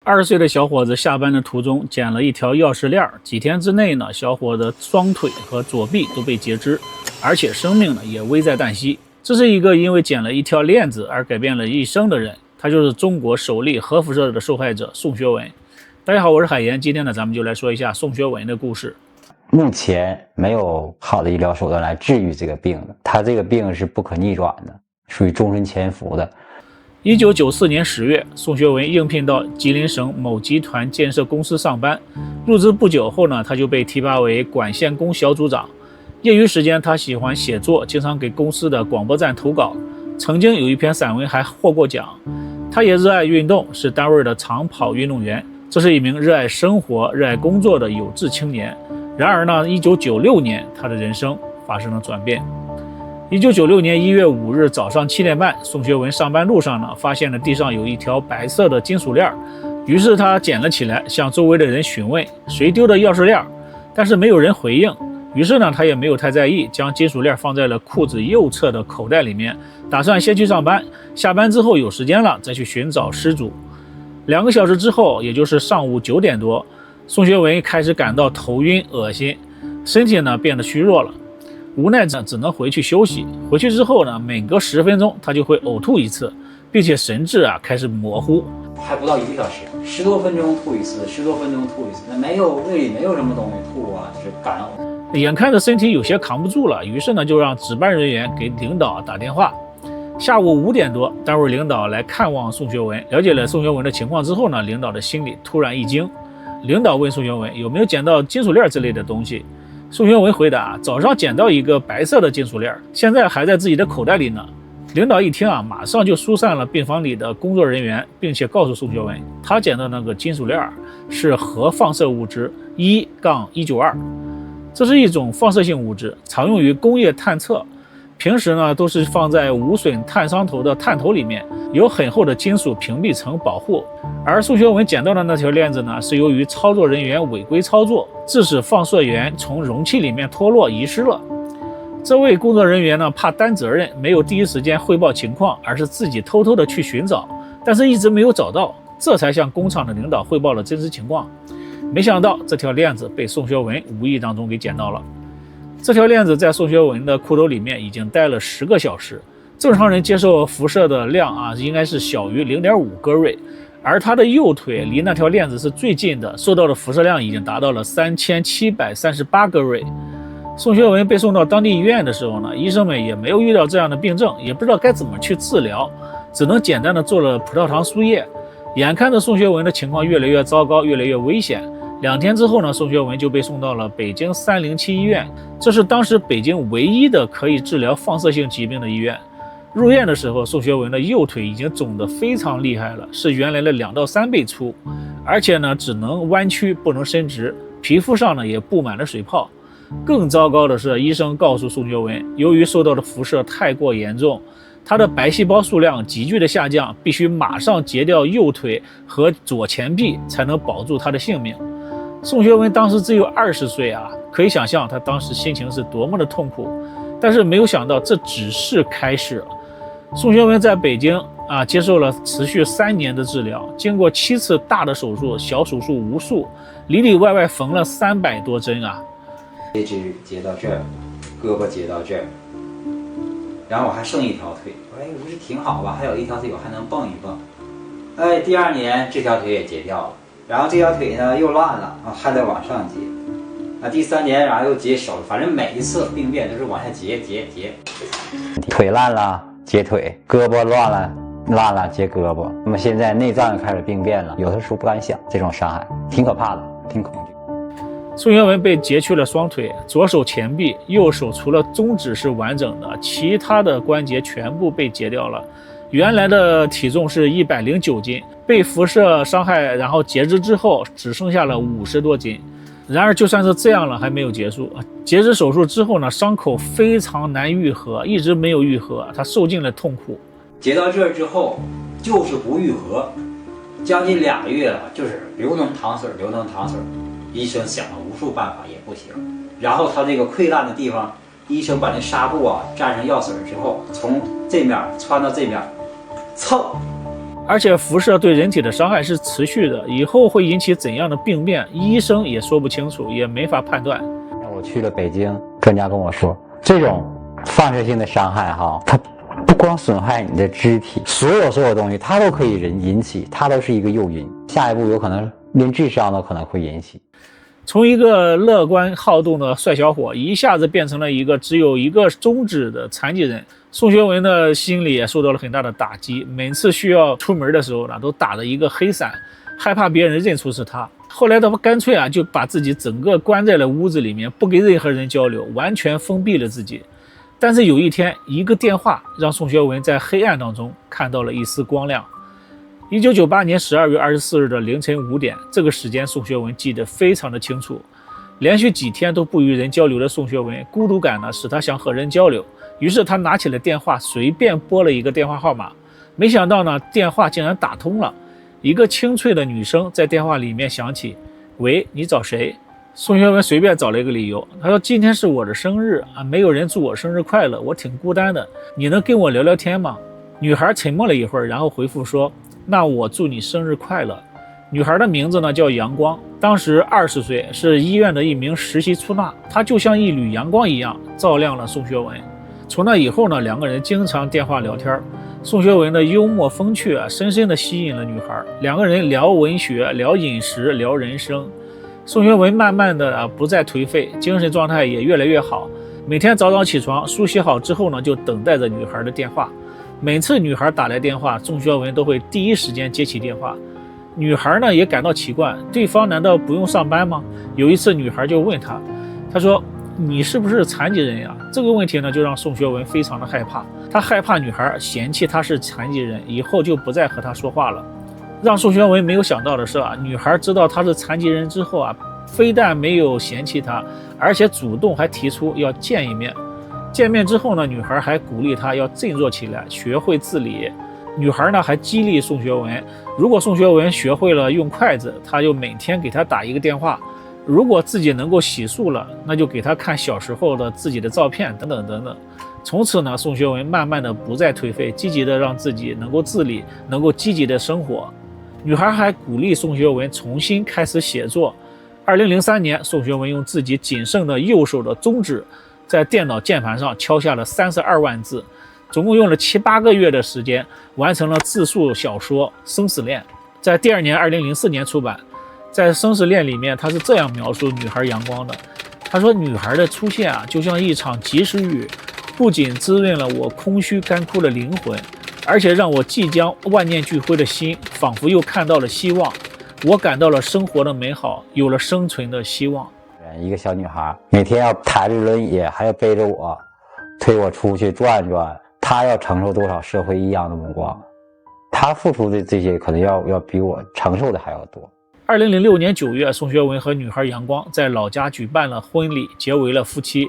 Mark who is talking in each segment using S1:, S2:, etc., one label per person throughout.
S1: 20岁的小伙子下班的途中捡了一条钥匙链，几天之内呢，小伙子双腿和左臂都被截肢，而且生命呢也危在旦夕。这是一个因为捡了一条链子而改变了一生的人，他就是中国首例核辐射的受害者宋学文。大家好，我是海岩，今天呢咱们就来说一下宋学文的故事。
S2: 目前没有好的医疗手段来治愈这个病的，他这个病是不可逆转的，属于终身潜伏的。
S1: 1994年10月，宋学文应聘到吉林省某集团建设公司上班。入职不久后呢，他就被提拔为管线工小组长。业余时间，他喜欢写作，经常给公司的广播站投稿。曾经有一篇散文还获过奖。他也热爱运动，是单位的长跑运动员。这是一名热爱生活、热爱工作的有志青年。然而呢，1996年，他的人生发生了转变。1996年1月5日早上7点半，宋学文上班路上呢，发现了地上有一条白色的金属链，于是他捡了起来，向周围的人询问谁丢的钥匙链，但是没有人回应。于是呢，他也没有太在意，将金属链放在了裤子右侧的口袋里面，打算先去上班，下班之后有时间了再去寻找失主。2个小时之后，也就是上午9点多，宋学文开始感到头晕恶心，身体呢变得虚弱了。无奈只能回去休息。回去之后呢，每隔10分钟他就会呕吐一次，并且神志开始模糊。
S2: 还不到1个小时，10多分钟吐一次，10多分钟吐一次，那胃里没有什么东西吐啊，就是干呕。
S1: 眼看着身体有些扛不住了，于是呢就让值班人员给领导打电话。下午5点多，单位领导来看望宋学文，了解了宋学文的情况之后呢，领导的心里突然一惊。领导问宋学文有没有捡到金属链之类的东西。宋学文回答，早上捡到一个白色的金属链，现在还在自己的口袋里呢。领导一听马上就疏散了病房里的工作人员，并且告诉宋学文，他捡到那个金属链是核放射物质1-192，这是一种放射性物质，常用于工业探测。平时呢都是放在无损探伤头的探头里面，有很厚的金属屏蔽层保护。而宋学文捡到的那条链子呢，是由于操作人员违规操作，致使放射源从容器里面脱落遗失了。这位工作人员呢怕担责任，没有第一时间汇报情况，而是自己偷偷的去寻找，但是一直没有找到，这才向工厂的领导汇报了真实情况。没想到这条链子被宋学文无意当中给捡到了。这条链子在宋学文的裤兜里面已经待了10个小时，正常人接受辐射的量应该是小于0.5戈瑞，而他的右腿离那条链子是最近的，受到的辐射量已经达到了3738戈瑞。宋学文被送到当地医院的时候呢，医生们也没有遇到这样的病症，也不知道该怎么去治疗，只能简单的做了葡萄糖输液。眼看着宋学文的情况越来越糟糕，越来越危险。2天之后呢，宋学文就被送到了北京307医院，这是当时北京唯一的可以治疗放射性疾病的医院。入院的时候，宋学文的右腿已经肿得非常厉害了，是原来的2到3倍粗，而且呢只能弯曲不能伸直，皮肤上呢也布满了水泡。更糟糕的是，医生告诉宋学文，由于受到的辐射太过严重，他的白细胞数量急剧的下降，必须马上截掉右腿和左前臂才能保住他的性命。宋学文当时只有20岁可以想象他当时心情是多么的痛苦，但是没有想到这只是开始。宋学文在北京接受了持续3年的治疗，经过7次大的手术、小手术无数，里里外外缝了300多针
S2: 截肢截到这儿，胳膊截到这儿，然后我还剩一条腿，不是挺好吧？还有一条腿我还能蹦一蹦。第2年这条腿也截掉了，然后这条腿呢又烂了还得往上截。第3年然后又截手，反正每一次病变都是往下截。腿烂了截腿，胳膊烂了截胳膊。那么现在内脏开始病变了，有的时候不敢想，这种伤害挺可怕的，挺恐惧。
S1: 宋学文被截去了双腿，左手前臂，右手除了中指是完整的，其他的关节全部被截掉了。原来的体重是109斤，被辐射伤害然后截肢之后只剩下了50多斤。然而就算是这样了还没有结束，截肢手术之后呢，伤口非常难愈合，一直没有愈合，他受尽了痛苦。
S2: 截到这儿之后就是不愈合，将近2个月了，就是流能淌水，医生想了无数办法也不行。然后他这个溃烂的地方，医生把那纱布蘸上药水之后，从这面穿到这面，蹭
S1: 而且辐射对人体的伤害是持续的，以后会引起怎样的病变，医生也说不清楚，也没法判断。
S2: 我去了北京，专家跟我说，这种放射性的伤害它不光损害你的肢体，所有东西它都可以引起，它都是一个诱因，下一步有可能连智商都可能会引起。
S1: 从一个乐观好动的帅小伙，一下子变成了一个只有一个中指的残疾人。宋学文的心理也受到了很大的打击，每次需要出门的时候呢，都打着一个黑伞，害怕别人认出是他。后来他干脆就把自己整个关在了屋子里面，不跟任何人交流，完全封闭了自己。但是有一天，一个电话让宋学文在黑暗当中看到了一丝光亮。1998年12月24日的凌晨5点，这个时间宋学文记得非常的清楚。连续几天都不与人交流的宋学文，孤独感使他想和人交流，于是他拿起了电话，随便拨了一个电话号码。没想到呢，电话竟然打通了，一个清脆的女声在电话里面响起：“喂，你找谁？”宋学文随便找了一个理由，他说：“今天是我的生日没有人祝我生日快乐，我挺孤单的，你能跟我聊聊天吗？”女孩沉默了一会儿，然后回复说：“那我祝你生日快乐。”女孩的名字呢叫阳光，当时20岁，是医院的一名实习出纳，她就像一缕阳光一样照亮了宋学文。从那以后呢，两个人经常电话聊天。宋学文的幽默风趣深深地吸引了女孩，两个人聊文学、聊饮食、聊人生。宋学文慢慢的不再颓废，精神状态也越来越好。每天早早起床，梳洗好之后呢，就等待着女孩的电话。每次女孩打来电话，宋学文都会第一时间接起电话。女孩呢也感到奇怪，对方难道不用上班吗？有一次女孩就问他，她说：“你是不是残疾人呀？”这个问题呢就让宋学文非常的害怕，他害怕女孩嫌弃他是残疾人，以后就不再和他说话了。让宋学文没有想到的是女孩知道他是残疾人之后非但没有嫌弃他，而且主动还提出要见一面。见面之后呢，女孩还鼓励他要振作起来，学会自理。女孩呢还激励宋学文，如果宋学文学会了用筷子，他就每天给他打一个电话；如果自己能够洗漱了，那就给他看小时候的自己的照片，等等等等。从此呢，宋学文慢慢的不再颓废，积极的让自己能够自理，能够积极的生活。女孩还鼓励宋学文重新开始写作。2003年，宋学文用自己仅剩的右手的中指，在电脑键盘上敲下了32万字。总共用了7、8个月的时间，完成了自述小说《生死恋》，在第二年2004年出版。在《生死恋》里面，他是这样描述女孩阳光的，他说：“女孩的出现就像一场及时雨，不仅滋润了我空虚干枯的灵魂，而且让我即将万念俱灰的心仿佛又看到了希望。我感到了生活的美好，有了生存的希望。”
S2: 一个小女孩每天要抬着轮椅，还要背着我，推我出去转转，她要承受多少社会异样的目光？她付出的这些可能要比我承受的还要多。
S1: 2006年9月，宋学文和女孩阳光在老家举办了婚礼，结为了夫妻。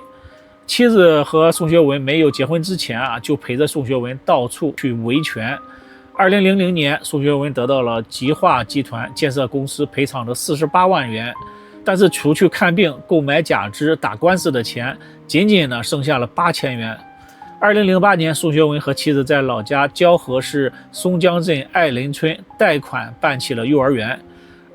S1: 妻子和宋学文没有结婚之前就陪着宋学文到处去维权。2000年，宋学文得到了极化集团建设公司赔偿的48万元，但是除去看病、购买假肢、打官司的钱，仅仅剩下了8000元。2008年，宋学文和妻子在老家蛟河市松江镇爱林村贷款办起了幼儿园。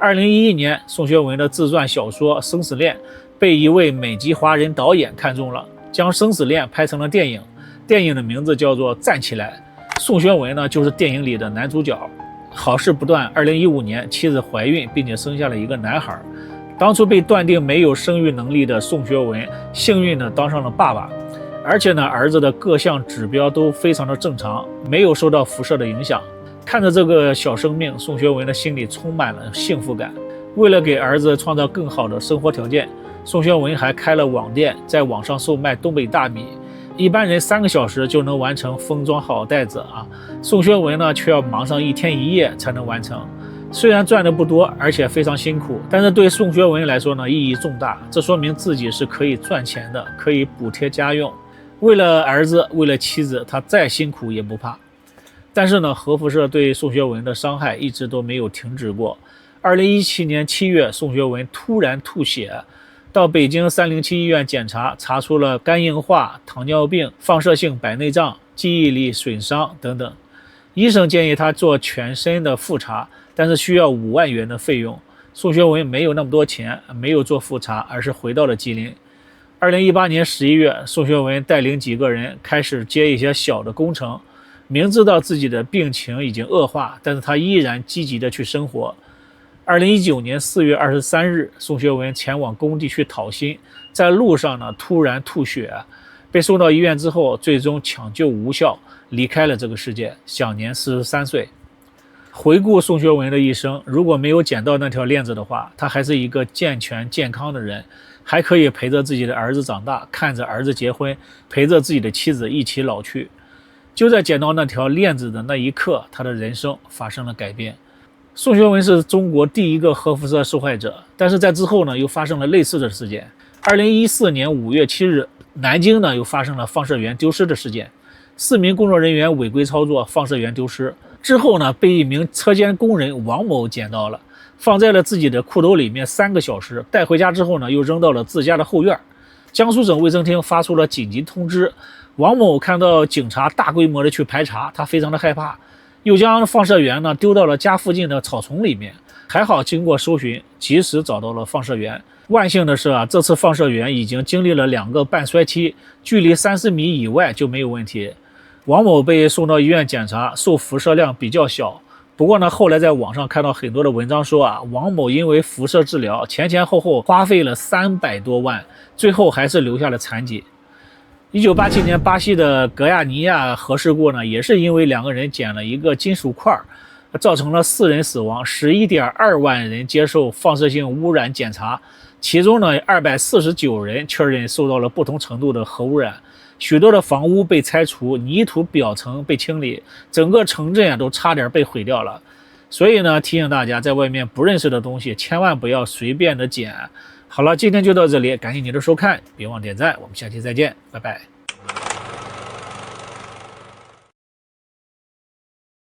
S1: 2011年，宋学文的自传小说《生死恋》被一位美籍华人导演看中了，将《生死恋》拍成了电影，电影的名字叫做《站起来》。宋学文呢就是电影里的男主角。好事不断，2015年妻子怀孕，并且生下了一个男孩。当初被断定没有生育能力的宋学文，幸运的当上了爸爸，而且呢，儿子的各项指标都非常的正常，没有受到辐射的影响。看着这个小生命，宋学文的心里充满了幸福感。为了给儿子创造更好的生活条件，宋学文还开了网店，在网上售卖东北大米。一般人3个小时就能完成封装好袋子宋学文呢却要忙上1天1夜才能完成。虽然赚的不多，而且非常辛苦，但是对宋学文来说呢意义重大，这说明自己是可以赚钱的，可以补贴家用。为了儿子，为了妻子，他再辛苦也不怕。但是呢，核辐射对宋学文的伤害一直都没有停止过。2017年7月，宋学文突然吐血，到北京307医院检查，查出了肝硬化、糖尿病、放射性白内障、记忆力损伤等等。医生建议他做全身的复查，但是需要5万元的费用。宋学文没有那么多钱，没有做复查，而是回到了吉林。2018年11月，宋学文带领几个人开始接一些小的工程，明知道自己的病情已经恶化，但是他依然积极的去生活。2019年4月23日，宋学文前往工地去讨薪，在路上呢突然吐血，被送到医院之后，最终抢救无效，离开了这个世界，享年43岁。回顾宋学文的一生，如果没有捡到那条链子的话，他还是一个健全健康的人，还可以陪着自己的儿子长大，看着儿子结婚，陪着自己的妻子一起老去。就在捡到那条链子的那一刻，他的人生发生了改变。宋学文是中国第一个核辐射受害者，但是在之后呢，又发生了类似的事件。2014年5月7日，南京呢又发生了放射源丢失的事件，4名工作人员违规操作，放射源丢失。之后呢，被一名车间工人王某捡到了，放在了自己的裤兜里面3个小时，带回家之后呢，又扔到了自家的后院。江苏省卫生厅发出了紧急通知，王某看到警察大规模的去排查，他非常的害怕，又将放射源呢丢到了家附近的草丛里面。还好经过搜寻，及时找到了放射源。万幸的是这次放射源已经经历了2个半衰期，距离30米以外就没有问题。王某被送到医院检查，受辐射量比较小。不过呢，后来在网上看到很多的文章说王某因为辐射治疗前后花费了300多万，最后还是留下了残疾。1987年巴西的格亚尼亚核事故呢，也是因为2个人捡了一个金属块，造成了4人死亡，11.2万人接受放射性污染检查，其中呢249人确认受到了不同程度的核污染。许多的房屋被拆除，泥土表层被清理，整个城镇都差点被毁掉了。所以呢，提醒大家，在外面不认识的东西千万不要随便的捡。好了，今天就到这里，感谢你的收看，别忘点赞，我们下期再见，拜拜。